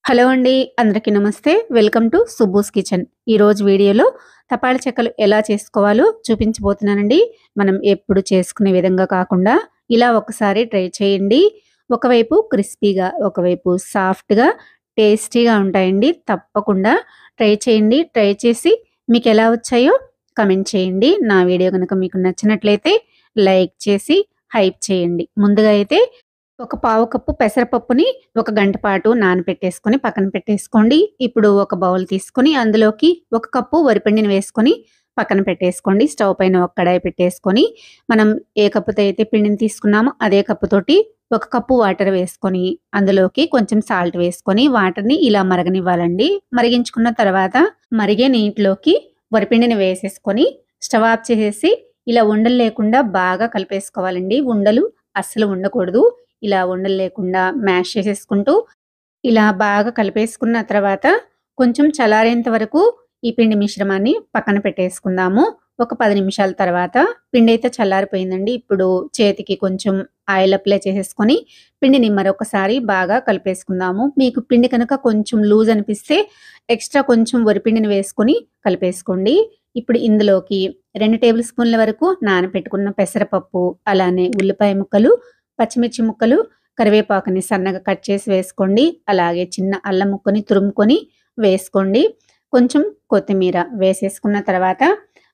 Hello అండి. అందరికీ నమస్తే. Welcome to Subbu's kitchen. ఈరోజు వీడియోలో తపాల చెక్కలు ఎలా చేసుకోవాలో చూపించబోతున్నానండి. మనం ఎప్పుడు చేసుకునే విధంగా కాకుండా ఇలా ఒకసారి ట్రై చేయండి. ఒకవైపు క్రిస్పీగా, ఒకవైపు సాఫ్ట్‌గా, టేస్టీగా ఉంటాయండి. తప్పకుండా ట్రై చేయండి. ట్రై చేసి మీకెలా వచ్చాయో కామెంట్ చేయండి. నా వీడియో గనుక మీకు నచ్చినట్లయితే లైక్ చేసి హైప్ చేయండి. ముందుగా అయితే ఒక పావు కప్పు పెసరపప్పుని ఒక గంట పాటు నానపెట్టేసుకొని పక్కన పెట్టేసుకోండి. ఇప్పుడు ఒక బౌల్ తీసుకొని అందులోకి ఒక కప్పు వరిపిండిని వేసుకొని పక్కన పెట్టేసుకోండి. స్టవ్ పైన ఒక కడాయి పెట్టేసుకొని మనం ఏ కప్పుతో అయితే పిండిని తీసుకున్నామో అదే కప్పుతోటి ఒక కప్పు వాటర్ వేసుకొని అందులోకి కొంచెం సాల్ట్ వేసుకొని వాటర్‌ని ఇలా మరగనివ్వాలండి. మరిగించుకున్న తర్వాత మరిగే నీటిలోకి వరిపిండిని వేసేసుకొని స్టవ్ ఆఫ్ చేసేసి ఇలా ఉండలు లేకుండా బాగా కలిపేసుకోవాలండి. ఉండలు అస్సలు ఉండకూడదు. ఇలా ఉండలు లేకుండా మ్యాష్ చేసేసుకుంటూ ఇలా బాగా కలిపేసుకున్న తర్వాత కొంచెం చల్లారేంత వరకు ఈ పిండి మిశ్రమాన్ని పక్కన పెట్టేసుకుందాము. ఒక 10 నిమిషాల తర్వాత పిండైతే చల్లారిపోయిందండి. ఇప్పుడు చేతికి కొంచెం ఆయిల్ అప్లై చేసేసుకొని పిండిని మరొకసారి బాగా కలిపేసుకుందాము. మీకు పిండి కనుక కొంచెం లూజ్ అనిపిస్తే ఎక్స్‌ట్రా కొంచెం వరిపిండిని వేసుకొని కలిపేసుకోండి. ఇప్పుడు ఇందులోకి 2 టేబుల్ స్పూన్ల వరకు నానబెట్టుకున్న పెసరపప్పు, అలానే ఉల్లిపాయ ముక్కలు, పచ్చిమిర్చి ముక్కలు, కరివేపాకుని సన్నగా కట్ చేసి వేసుకోండి. అలాగే చిన్న అల్లం ముక్కని తురుముకొని వేసుకోండి. కొంచెం కొత్తిమీర వేసేసుకున్న తర్వాత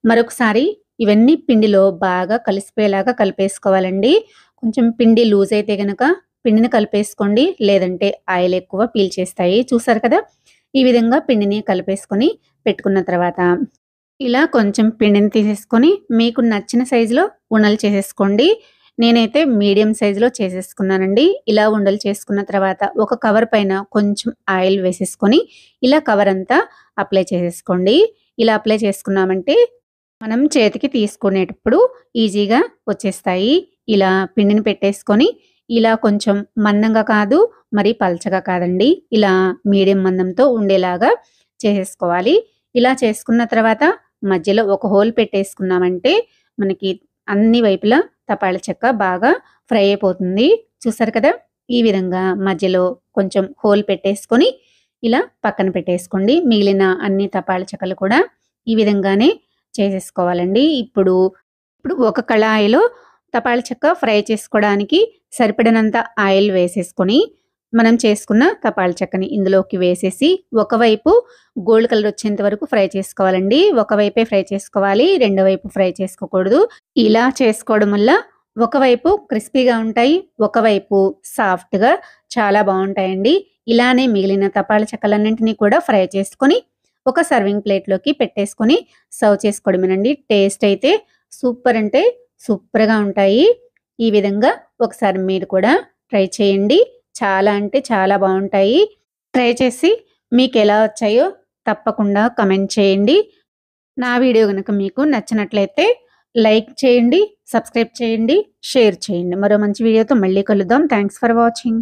మరొకసారి ఇవన్నీ పిండిలో బాగా కలిసిపోయేలాగా కలిపేసుకోవాలండి. కొంచెం పిండి లూజ్ అయితే గనక పిండిని కలిపేసుకోండి. లేదంటే ఆయిల్ ఎక్కువ పీల్చేస్తాయి. చూసారు కదా! ఈ విధంగా పిండిని కలిపేసుకొని పెట్టుకున్న తర్వాత ఇలా కొంచెం పిండిని తీసేసుకొని మీకు నచ్చిన సైజులో ఉండలు చేసేసుకోండి. నేనైతే మీడియం సైజులో చేసేసుకున్నానండి. ఇలా ఉండలు చేసుకున్న తర్వాత ఒక కవర్ పైన కొంచెం ఆయిల్ వేసేసుకొని ఇలా కవర్ అంతా అప్లై చేసేసుకోండి. ఇలా అప్లై చేసుకున్నామంటే మనం చేతికి తీసుకునేటప్పుడు ఈజీగా వచ్చేస్తాయి. ఇలా పిండిని పెట్టేసుకొని ఇలా కొంచెం మందంగా కాదు, మరి పల్చగా కాదండి. ఇలా మీడియం మందంతో ఉండేలాగా చేసేసుకోవాలి. ఇలా చేసుకున్న తర్వాత మధ్యలో ఒక హోల్ పెట్టేసుకున్నామంటే మనకి అన్ని వైపులా తపాల చెక్క బాగా ఫ్రై అయిపోతుంది. చూసారు కదా! ఈ విధంగా మధ్యలో కొంచెం హోల్ పెట్టేసుకొని ఇలా పక్కన పెట్టేసుకోండి. మిగిలిన అన్ని తపాల చెక్కలు కూడా ఈ విధంగానే చేసేసుకోవాలండి. ఇప్పుడు ఒక కళాయిలో తపాల చెక్క ఫ్రై చేసుకోవడానికి సరిపడినంత ఆయిల్ వేసేసుకొని మనం చేసుకున్న తపాల చెక్కని ఇందులోకి వేసేసి ఒకవైపు గోల్డ్ కలర్ వచ్చేంత వరకు ఫ్రై చేసుకోవాలండి. ఒకవైపే ఫ్రై చేసుకోవాలి. రెండో వైపు ఫ్రై చేసుకోకూడదు. ఇలా చేసుకోవడం వల్ల ఒకవైపు క్రిస్పీగా ఉంటాయి. ఒకవైపు సాఫ్ట్‌గా చాలా బావుంటాయండి. ఇలానే మిగిలిన తపాల చెక్కలన్నింటినీ కూడా ఫ్రై చేసుకొని ఒక సర్వింగ్ ప్లేట్‌లోకి పెట్టేసుకొని సర్వ్ చేసుకోవడమేనండి. టేస్ట్ అయితే సూపర్ అంటే సూపర్‌గా ఉంటాయి. ఈ విధంగా ఒకసారి మీరు కూడా ట్రై చేయండి. చాలా అంటే చాలా బావుంటాయి. ట్రై చేసి మీకెలా వచ్చాయో తప్పకుండా కామెంట్ చేయండి. నా వీడియో గనుక మీకు నచ్చినట్లయితే లైక్ చేయండి, సబ్స్క్రైబ్ చేయండి, షేర్ చేయండి. మరో మంచి వీడియోతో మళ్ళీ కలుద్దాం. Thanks for watching.